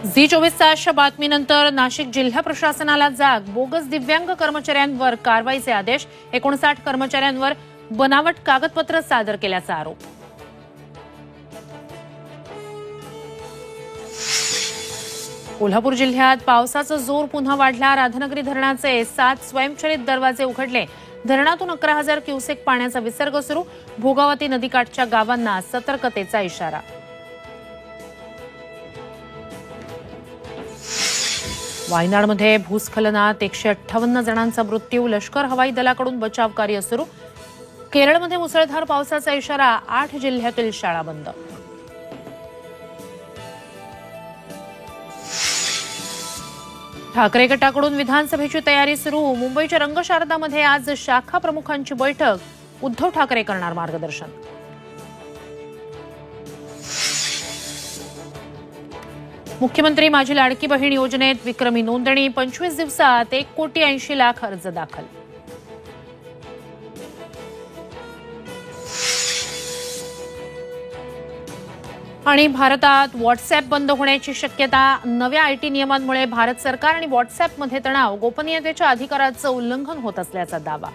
Zee 24 तासच्या बातमीनंतर Nashik जिल्हा प्रशासनाला जाग. बोगस दिव्यांग कर्मचाऱ्यांवर कारवाईचे आदेश. 59 कर्मचाऱ्यांवर बनावट कागदपत्र सादर केल्याचा आरोप. कोल्हापूर जिल्ह्यात पावसाचा जोर पुन्हा वाढला. राधानगरी धरणाचे 7 स्वयंचलित दरवाजे उघडले. धरणातून 11,000 क्युसेक पाण्याचा विसर्ग सुरू. भोगावती नदीकाठच्या गावांना सतर्कतेचा इशारा. वायनाडमध्ये भूस्खलनात 158 जणांचा मृत्यू. लष्कर हवाई दलाकडून बचाव कार्य सुरू. केरळमध्ये मुसळधार पावसाचा इशारा. 8 जिल्ह्यातील शाळा बंद. ठाकरे गटाकडून विधानसभेची तयारी सुरू. मुंबईच्या रंगशारदामध्ये आज शाखा प्रमुखांची बैठक. उद्धव ठाकरे करणार मार्गदर्शन. मुख्यमंत्री माझी लाडकी बहीण योजनेत विक्रमी नोंदणी. 25 दिवसात 1,80,00,000 अर्ज दाखल. आणि भारतात व्हॉट्सअॅप बंद होण्याची शक्यता. नव्या आयटी नियमांमुळे भारत सरकार आणि व्हॉट्सअॅपमध्ये तणाव. गोपनीयतेच्या अधिकाराचं उल्लंघन होत असल्याचा दावा.